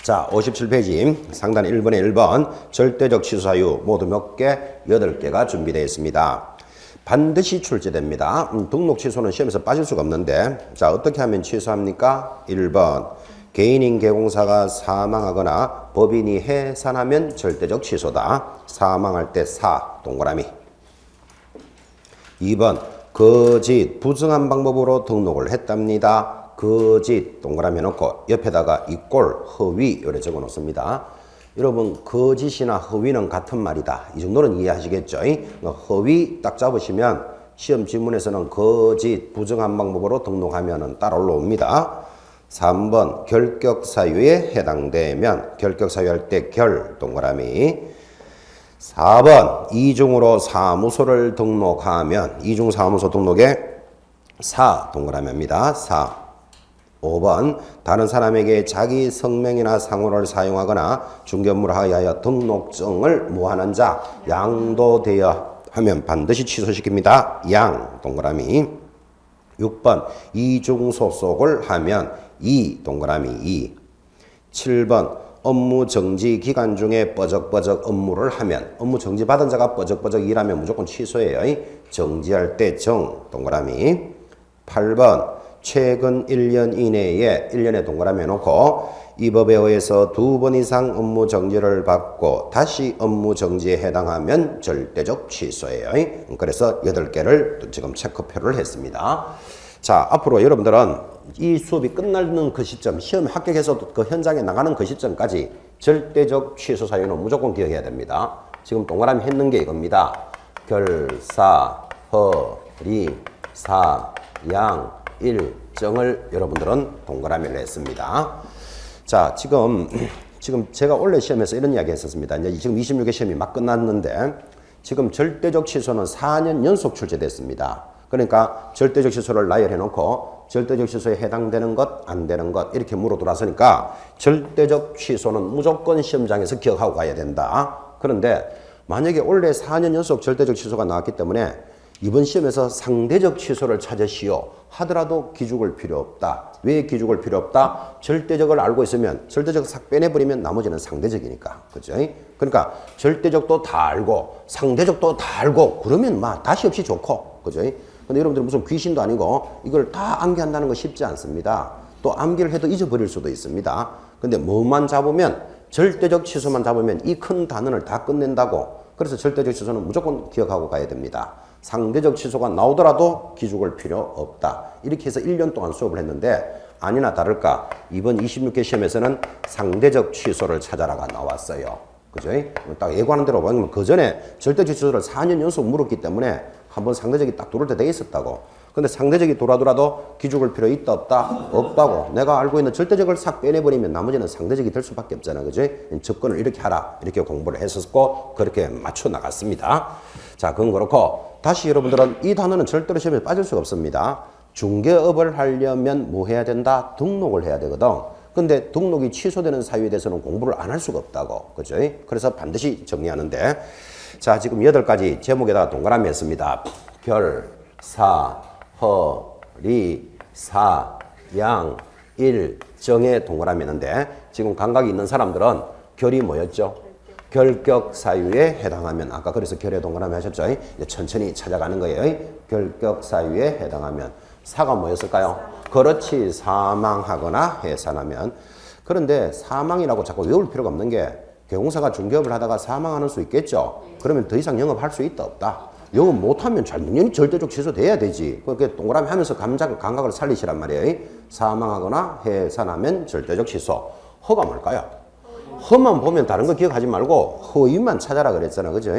자, 57페이지 상단 1번에 1번 절대적 취소 사유 모두 몇 개? 8개가 준비되어 있습니다. 반드시 출제됩니다. 등록 취소는 시험에서 빠질 수가 없는데 자, 어떻게 하면 취소합니까? 1번 개인인 개공사가 사망하거나 법인이 해산하면 절대적 취소다. 사망할 때 사 동그라미. 2번 거짓 부정한 방법으로 등록을 했답니다. 거짓 동그라미 놓고 옆에다가 이꼴 허위 이렇게 적어 놓습니다. 여러분 거짓이나 허위는 같은 말이다. 이 정도는 이해하시겠죠? 허위 딱 잡으시면 시험 지문에서는 거짓 부정한 방법으로 등록하면 따라 올라옵니다. 3번 결격 사유에 해당되면 결격 사유 할 때 결 동그라미. 4번 이중으로 사무소를 등록하면 이중 사무소 등록에 사 동그라미입니다. 4. 5번 다른 사람에게 자기 성명이나 상호를 사용하거나 중개업무를 하여 등록증을 무한한 자 양도되어 하면 반드시 취소시킵니다. 양 동그라미. 6번 이중 소속을 하면 이 동그라미 2. 7번 업무 정지 기간 중에 뻐적뻐적 업무를 하면 업무 정지 받은 자가 뻐적뻐적 일하면 무조건 취소해요. 정지할 때 정 동그라미. 8번 최근 1년 이내에 1년에 동그라미 해놓고 이 법에 의해서 2번 이상 업무 정지를 받고 다시 업무 정지에 해당하면 절대적 취소예요. 그래서 8개를 지금 체크표를 했습니다. 자, 앞으로 여러분들은 이 수업이 끝나는 그 시점, 시험 합격해서 그 현장에 나가는 그 시점까지 절대적 취소 사유는 무조건 기억해야 됩니다. 지금 동그라미 했는 게 이겁니다. 결사, 허리, 사, 양, 일정을 여러분들은 동그라미를 했습니다. 자, 지금 제가 원래 시험에서 이런 이야기 했었습니다. 이제 지금 26회 시험이 막 끝났는데 지금 절대적 취소는 4년 연속 출제됐습니다. 그러니까 절대적 취소를 나열해 놓고 절대적 취소에 해당되는 것, 안 되는 것 이렇게 물어 들어왔으니까 절대적 취소는 무조건 시험장에서 기억하고 가야 된다. 그런데 만약에 원래 4년 연속 절대적 취소가 나왔기 때문에 이번 시험에서 상대적 취소를 찾으시오 하더라도 기죽을 필요 없다. 왜 기죽을 필요 없다? 절대적을 알고 있으면 절대적 싹 빼내버리면 나머지는 상대적이니까. 그죠? 그러니까 절대적도 다 알고 상대적도 다 알고 그러면 막 다시 없이 좋고. 그죠? 근데 여러분들 무슨 귀신도 아니고 이걸 다 암기한다는 거 쉽지 않습니다. 또 암기를 해도 잊어버릴 수도 있습니다. 근데 뭐만 잡으면 절대적 취소만 잡으면 이 큰 단원을 다 끝낸다고. 그래서 절대적 취소는 무조건 기억하고 가야 됩니다. 상대적 취소가 나오더라도 기죽을 필요 없다. 이렇게 해서 1년 동안 수업을 했는데 아니나 다를까 이번 26회 시험에서는 상대적 취소를 찾아라가 나왔어요. 그죠? 딱 예고하는 대로 보면 그 전에 절대적 취소를 4년 연속 물었기 때문에 한번 상대적이 딱 들어올 때 돼 있었다고. 근데 상대적이 돌아더라도 기죽을 필요 있다 없다? 없다고. 내가 알고 있는 절대적을 싹 빼내버리면 나머지는 상대적이 될 수밖에 없잖아. 그죠? 접근을 이렇게 하라. 이렇게 공부를 했었고 그렇게 맞춰 나갔습니다. 자, 그건 그렇고 다시 여러분들은 이 단어는 절대로 시험에 빠질 수가 없습니다. 중개업을 하려면 뭐 해야 된다? 등록을 해야 되거든. 근데 등록이 취소되는 사유에 대해서는 공부를 안 할 수가 없다고. 그죠? 그래서 반드시 정리하는데 자, 지금 8가지 제목에다가 동그라미 했습니다. 결, 사, 허, 리, 사, 양, 일, 정의 동그라미 했는데 지금 감각이 있는 사람들은 결이 뭐였죠? 결격 사유에 해당하면 아까 그래서 결의 동그라미 하셨죠? 이제 천천히 찾아가는 거예요. 결격 사유에 해당하면 사가 뭐였을까요? 그렇지, 사망하거나 해산하면. 그런데 사망이라고 자꾸 외울 필요가 없는 게 개공사가 중개업을 하다가 사망하는 수 있겠죠? 그러면 더 이상 영업할 수 있다 없다? 영업 못하면 당연히 절대적 취소돼야 되지. 그렇게 동그라미 하면서 감각을 살리시란 말이에요. 사망하거나 해산하면 절대적 취소. 허가 뭘까요? 허만 보면 다른 거 기억하지 말고 허위만 찾아라 그랬잖아. 그죠?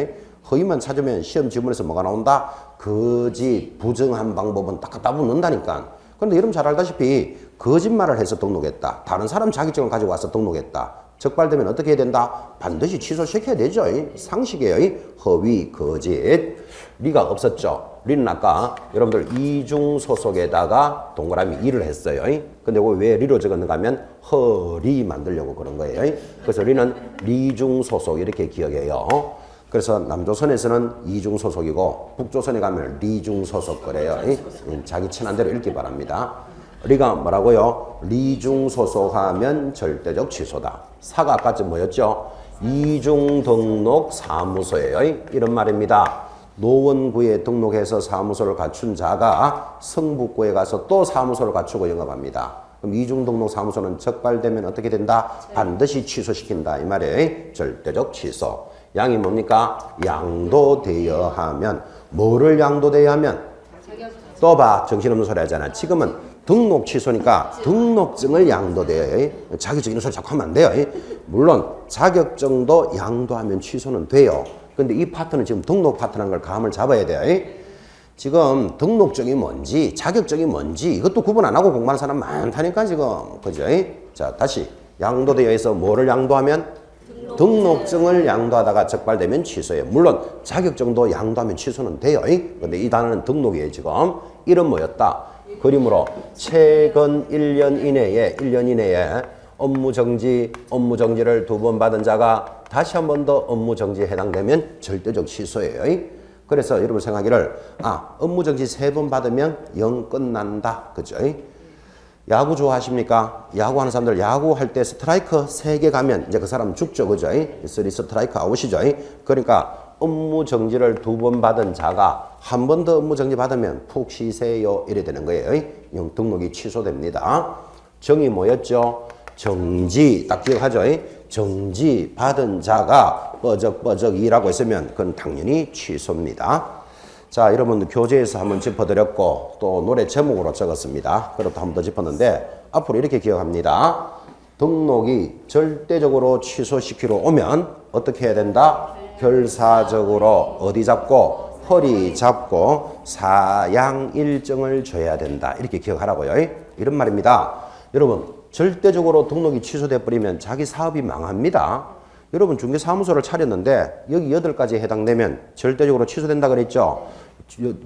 허위만 찾으면 시험 지문에서 뭐가 나온다? 거짓, 부정한 방법은 딱 갖다 붙는다니까. 그런데 여러분 잘 알다시피 거짓말을 해서 등록했다. 다른 사람 자격증을 가지고 와서 등록했다. 적발되면 어떻게 해야 된다? 반드시 취소시켜야 되죠. 상식이에요. 허위, 거짓. 리가 없었죠. 리는 아까 여러분들 이중 소속에다가 동그라미 이를 했어요. 근데 왜 리로 적었는가 하면 허리 만들려고 그런 거예요. 그래서 리는 리중 소속 이렇게 기억해요. 그래서 남조선에서는 이중 소속이고 북조선에 가면 리중 소속 그래요. 자기 친한 대로 읽기 바랍니다. 리가 뭐라고요? 리중 소속하면 절대적 취소다. 사가 아까쯤 뭐였죠? 이중 등록 사무소예요. 이런 말입니다. 노원구에 등록해서 사무소를 갖춘 자가 성북구에 가서 또 사무소를 갖추고 영업합니다. 그럼 이중 등록 사무소는 적발되면 어떻게 된다? 반드시 취소시킨다. 이 말이에요. 절대적 취소. 양이 뭡니까? 양도되어 하면. 뭐를 양도되어 하면? 또 봐. 정신없는 소리 하잖아. 지금은 등록 취소니까 등록증을 양도돼야 해. 자격증 이런 소리 자꾸 하면 안 돼요. 물론 자격증도 양도하면 취소는 돼요. 근데 이 파트는 지금 등록 파트라는 걸 감을 잡아야 돼요. 지금 등록증이 뭔지 자격증이 뭔지 이것도 구분 안 하고 공부하는 사람 많다니까 지금. 그죠? 자, 다시 양도되어 해서 뭐를 양도하면? 등록증을 양도하다가 적발되면 취소해요. 물론 자격증도 양도하면 취소는 돼요. 근데 이 단어는 등록이에요. 지금 이름 뭐였다? 그림으로 최근 1년 이내에 업무정지를 2번 받은 자가 다시 한 번 더 업무정지에 해당되면 절대적 취소예요. 그래서 여러분 생각하기를 업무정지 3번 받으면 영 끝난다. 그죠? 야구 좋아하십니까? 야구하는 사람들 야구할 때 스트라이크 3개 가면 이제 그 사람 죽죠. 그죠? 3 스트라이크 아웃이죠. 그러니까 업무정지를 2번 받은 자가 한 번 더 업무정지 받으면 푹 쉬세요. 이래 되는 거예요. 등록이 취소됩니다. 정이 뭐였죠? 정지. 딱 기억하죠? 정지 받은 자가 뻐적뻐적 일하고 있으면 그건 당연히 취소입니다. 자, 여러분 교재에서 한번 짚어드렸고 또 노래 제목으로 적었습니다. 그것도 한번 더 짚었는데 앞으로 이렇게 기억합니다. 등록이 절대적으로 취소시키러 오면 어떻게 해야 된다? 결사적으로 어디 잡고? 허리 잡고 사양 일정을 줘야 된다. 이렇게 기억하라고요. 이런 말입니다. 여러분 절대적으로 등록이 취소돼 버리면 자기 사업이 망합니다. 여러분 중개사무소를 차렸는데 여기 8가지에 해당되면 절대적으로 취소된다 그랬죠.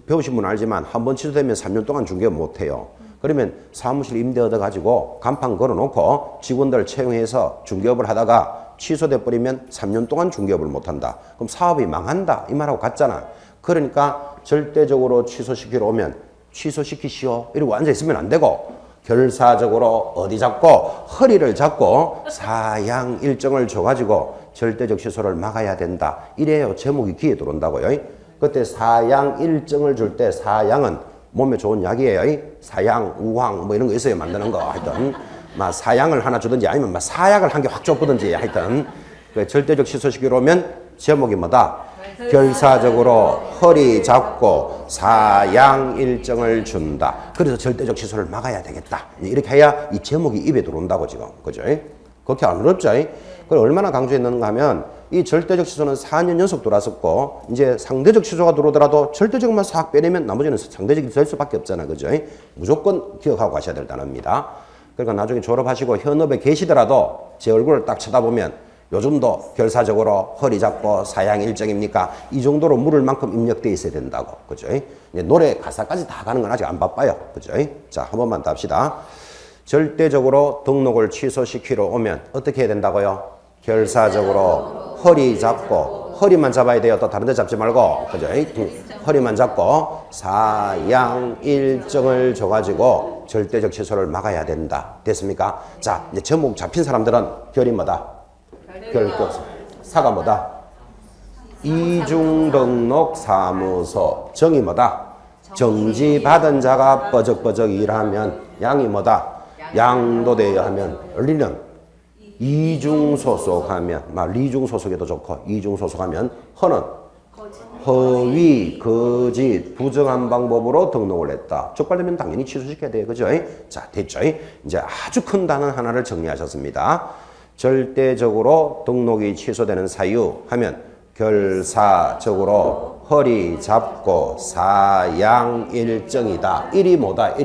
배우신 분은 알지만 한 번 취소되면 3년 동안 중개업 못해요. 그러면 사무실 임대 얻어가지고 간판 걸어놓고 직원들 채용해서 중개업을 하다가 취소돼 버리면 3년 동안 중개업을 못한다. 그럼 사업이 망한다. 이 말하고 같잖아. 그러니까 절대적으로 취소시키러 오면 취소시키시오. 이러고 앉아있으면 안 되고 결사적으로 어디 잡고 허리를 잡고 사양 일정을 줘가지고 절대적 취소를 막아야 된다. 이래요. 제목이 귀에 들어온다고요. 그때 사양 일정을 줄 때 사양은 몸에 좋은 약이에요. 사양, 우황 뭐 이런 거 있어요. 만드는 거 하여튼 막 사양을 하나 주든지 아니면 막 사약을 한 개 확 줬든지 하여튼 절대적 취소시키러 오면 제목이 뭐다? 결사적으로 허리 잡고 사양 일정을 준다. 그래서 절대적 취소를 막아야 되겠다. 이렇게 해야 이 제목이 입에 들어온다고 지금. 그죠? 그렇게 안 어렵죠? 그걸 얼마나 강조했는가 하면 이 절대적 취소는 4년 연속 들어왔었고 이제 상대적 취소가 들어오더라도 절대적만 싹 빼내면 나머지는 상대적이 될 수밖에 없잖아. 그죠? 무조건 기억하고 가셔야 될 단어입니다. 그러니까 나중에 졸업하시고 현업에 계시더라도 제 얼굴을 딱 쳐다보면 요즘도 결사적으로 허리 잡고 사양 일정입니까? 이 정도로 물을 만큼 입력되어 있어야 된다고. 그죠? 노래 가사까지 다 가는 건 아직 안 바빠요. 그죠? 자, 한 번만 더 합시다. 절대적으로 등록을 취소시키러 오면 어떻게 해야 된다고요? 결사적으로 허리 잡고, 허리만 잡아야 돼요. 또 다른 데 잡지 말고. 그죠? 허리만 잡고 사양 일정을 줘가지고 절대적 취소를 막아야 된다. 됐습니까? 자, 이제 제목 잡힌 사람들은 결이 뭐다? 결격 사가 뭐다? 이중등록 사무소. 정이 뭐다? 정지 받은 자가 뻐적뻐적 일하면 양이 뭐다? 양도되어야 하면 리는 이중소속하면 리중소속에도 좋고 이중소속하면 허는 허위, 거짓, 부정한 방법으로 등록을 했다. 적발되면 당연히 취소시켜야 돼요. 그죠? 자, 됐죠? 이제 아주 큰 단어 하나를 정리하셨습니다. 절대적으로 등록이 취소되는 사유 하면 결사적으로 허리 잡고 사양 일정이다. 일이 뭐다?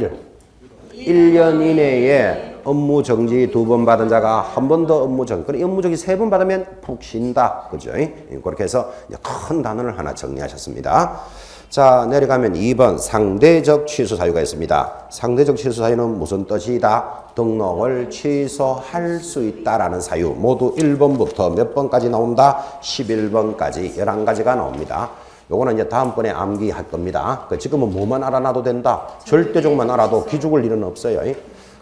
1년 이내에 업무 정지 2번 받은 자가 한 번 더 업무 정지, 그럼 업무 정지 3번 받으면 푹 쉰다. 그죠? 그렇게 해서 큰 단어를 하나 정리하셨습니다. 자, 내려가면 2번 상대적 취소 사유가 있습니다. 상대적 취소 사유는 무슨 뜻이다? 등록을 취소할 수 있다라는 사유. 모두 1번부터 몇 번까지 나온다? 11번까지 11가지가 나옵니다. 요거는 이제 다음번에 암기할 겁니다. 지금은 뭐만 알아놔도 된다. 절대적만 알아도 기죽을 일은 없어요.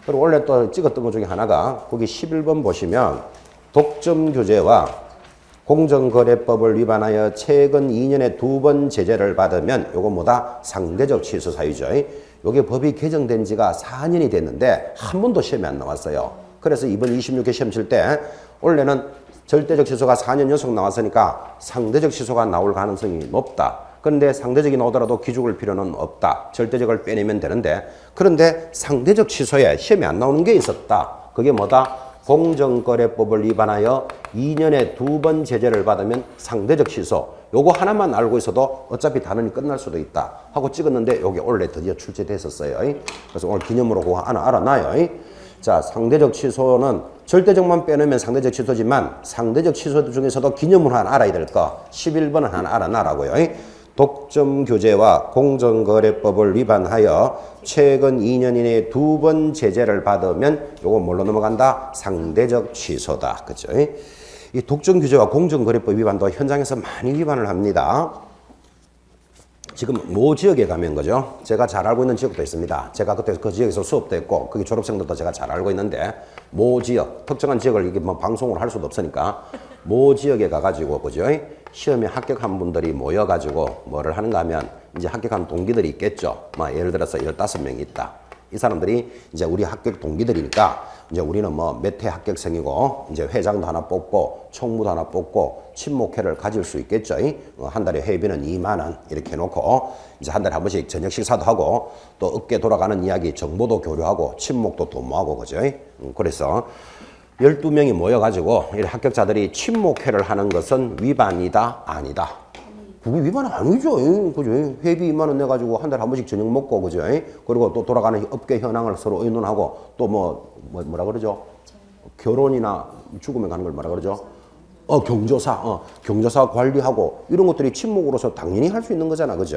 그리고 원래 또 찍었던 것 중에 하나가 거기 11번 보시면 독점 규제와 공정거래법을 위반하여 최근 2년에 2번 제재를 받으면 요거 뭐다? 상대적 취소 사유죠. 요게 법이 개정된 지가 4년이 됐는데 한 번도 시험에 안 나왔어요. 그래서 이번 26회 시험 칠 때 원래는 절대적 취소가 4년 연속 나왔으니까 상대적 취소가 나올 가능성이 높다. 그런데 상대적이 나오더라도 기죽을 필요는 없다. 절대적을 빼내면 되는데, 그런데 상대적 취소에 시험에 안 나오는 게 있었다. 그게 뭐다? 공정거래법을 위반하여 2년에 2번 제재를 받으면 상대적 취소. 요거 하나만 알고 있어도 어차피 단원이 끝날 수도 있다 하고 찍었는데 요게 원래 드디어 출제됐었어요. 그래서 오늘 기념으로 그거 하나 알아놔요. 자, 상대적 취소는 절대적만 빼놓으면 상대적 취소지만 상대적 취소 중에서도 기념으로 하나 알아야 될 거 11번은 하나 알아놔라고요. 독점 규제와 공정거래법을 위반하여 최근 2년 이내에 2번 제재를 받으면 요거 뭘로 넘어간다? 상대적 취소다. 그죠? 이 독점 규제와 공정거래법 위반도 현장에서 많이 위반을 합니다. 지금 모 지역에 가면 거죠. 제가 잘 알고 있는 지역도 있습니다. 제가 그때 그 지역에서 수업도 했고, 거기 졸업생들도 제가 잘 알고 있는데, 모 지역, 특정한 지역을 이게 뭐 방송으로 할 수도 없으니까, 모 지역에 가가지고, 그죠? 시험에 합격한 분들이 모여가지고 뭐를 하는가 하면, 이제 합격한 동기들이 있겠죠. 뭐 예를 들어서 15명이 있다. 이 사람들이 이제 우리 합격 동기들이니까, 이제 우리는 뭐 몇 회 합격생이고, 이제 회장도 하나 뽑고, 총무도 하나 뽑고, 친목회를 가질 수 있겠죠. 한 달에 회비는 2만 원 이렇게 해놓고, 이제 한 달에 한 번씩 저녁 식사도 하고, 또 업계 돌아가는 이야기 정보도 교류하고, 친목도 도모하고, 그죠? 그래서 12명이 모여가지고, 이 합격자들이 친목회를 하는 것은 위반이다, 아니다. 그게 위반 아니죠. 그죠? 회비 2만 원 내가지고 한 달에 한 번씩 저녁 먹고, 그죠? 그리고 또 돌아가는 업계 현황을 서로 의논하고, 또 뭐라 그러죠? 결혼이나 죽으면 가는 걸 뭐라 그러죠? 경조사 관리하고, 이런 것들이 친목으로서 당연히 할 수 있는 거잖아. 그죠?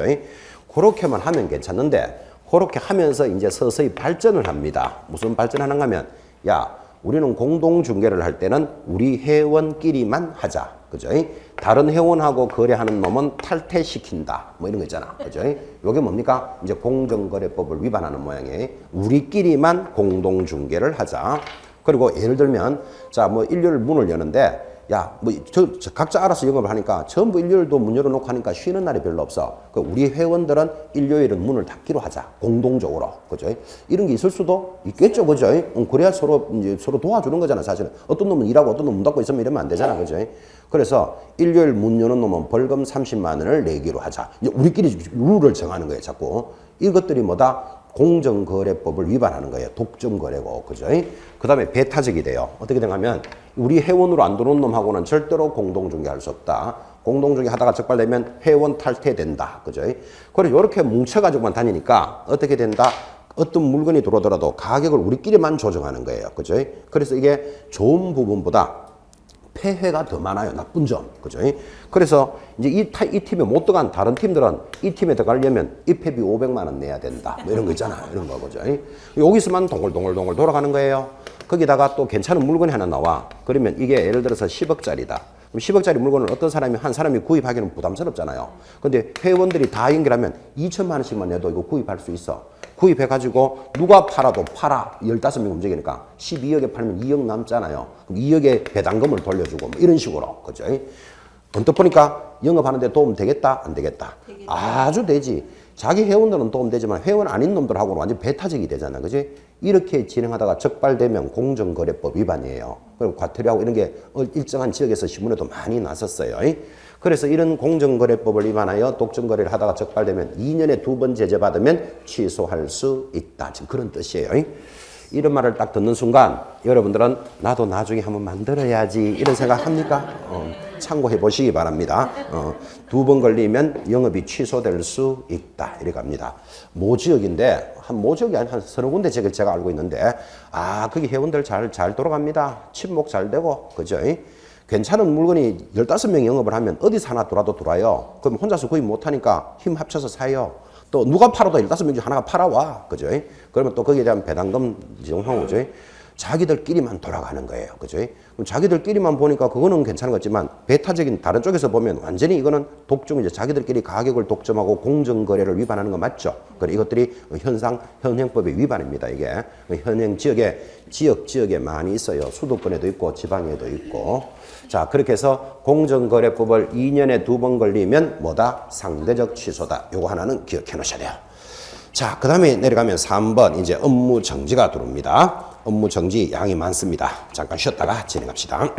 그렇게만 하면 괜찮는데, 그렇게 하면서 이제 서서히 발전을 합니다. 무슨 발전하는가 하면, 야, 우리는 공동중개를 할 때는 우리 회원끼리만 하자. 그죠? 다른 회원하고 거래하는 놈은 탈퇴시킨다. 뭐 이런 거 있잖아. 그죠? 요게 뭡니까? 이제 공정거래법을 위반하는 모양이에요. 우리끼리만 공동중개를 하자. 그리고 예를 들면, 자, 뭐 일요일 문을 여는데, 야, 저 각자 알아서 영업을 하니까 전부 일요일도 문 열어놓고 하니까 쉬는 날이 별로 없어. 우리 회원들은 일요일은 문을 닫기로 하자. 공동적으로. 그죠? 이런 게 있을 수도 있겠죠. 그죠? 그래야 서로 도와주는 거잖아, 사실은. 어떤 놈은 일하고 어떤 놈은 문 닫고 있으면 이러면 안 되잖아. 그죠? 그래서 일요일 문 여는 놈은 벌금 30만 원을 내기로 하자. 이제 우리끼리 룰을 정하는 거예요, 자꾸. 이것들이 뭐다? 공정거래법을 위반하는 거예요. 독점거래고, 그죠? 그 다음에 배타적이 돼요. 어떻게 되냐면, 우리 회원으로 안 들어온 놈하고는 절대로 공동중개할 수 없다. 공동중개 하다가 적발되면 회원 탈퇴된다. 그죠? 그래서 이렇게 뭉쳐가지고만 다니니까 어떻게 된다? 어떤 물건이 들어오더라도 가격을 우리끼리만 조정하는 거예요. 그죠? 그래서 이게 좋은 부분보다 폐해가 더 많아요. 나쁜 점. 그죠? 그래서 이제 이 팀에 못 들어간 다른 팀들은 이 팀에 들어가려면 입회비 500만 원 내야 된다. 뭐 이런 거 있잖아. 이런 거. 그죠? 여기서만 동글동글 돌아가는 거예요. 거기다가 또 괜찮은 물건이 하나 나와. 그러면 이게 예를 들어서 10억짜리다. 그럼 10억짜리 물건을 어떤 사람이, 한 사람이 구입하기는 부담스럽잖아요. 근데 회원들이 다 연결하면 2천만 원씩만 내도 이거 구입할 수 있어. 구입해가지고 누가 팔아도 팔아. 15명 움직이니까 12억에 팔면 2억 남잖아요. 그럼 2억의 배당금을 돌려주고 뭐 이런 식으로. 그죠? 언뜻 보니까 영업하는데 도움 되겠다? 안 되겠다? 아주 되지. 자기 회원들은 도움 되지만 회원 아닌 놈들하고는 완전 배타적이 되잖아. 그지? 이렇게 진행하다가 적발되면 공정거래법 위반이에요. 그리고 과태료하고 이런 게 일정한 지역에서 신문에도 많이 났었어요. 그래서 이런 공정거래법을 위반하여 독점거래를 하다가 적발되면 2년에 2번 제재받으면 취소할 수 있다. 지금 그런 뜻이에요. 이런 말을 딱 듣는 순간 여러분들은 나도 나중에 한번 만들어야지 이런 생각 합니까? 참고해 보시기 바랍니다. 2번 걸리면 영업이 취소될 수 있다. 이렇게 합니다. 모지역인데 모지역이 한 서너 군데 제가 알고 있는데 거기 회원들 잘 돌아갑니다. 친목 잘 되고 그죠? 괜찮은 물건이 15명 영업을 하면 어디서 하나 돌아요. 그럼 혼자서 구입 못하니까 힘 합쳐서 사요. 또 누가 팔아도 15명 중 하나가 팔아와. 그죠? 그러면 또 거기에 대한 배당금 이용하고 그죠? 자기들끼리만 돌아가는 거예요. 그죠? 그럼 자기들끼리만 보니까 그거는 괜찮은 거지만 배타적인 다른 쪽에서 보면 완전히 이거는 독점이죠. 자기들끼리 가격을 독점하고 공정거래를 위반하는 거 맞죠? 그래 이것들이 현행법의 위반입니다. 이게 현행 지역에 많이 있어요. 수도권에도 있고 지방에도 있고. 자, 그렇게 해서 공정거래법을 2년에 2번 걸리면 뭐다? 상대적 취소다. 요거 하나는 기억해 놓으셔야 돼요. 자, 그 다음에 내려가면 3번 이제 업무 정지가 들어옵니다. 업무 정지 양이 많습니다. 잠깐 쉬었다가 진행합시다.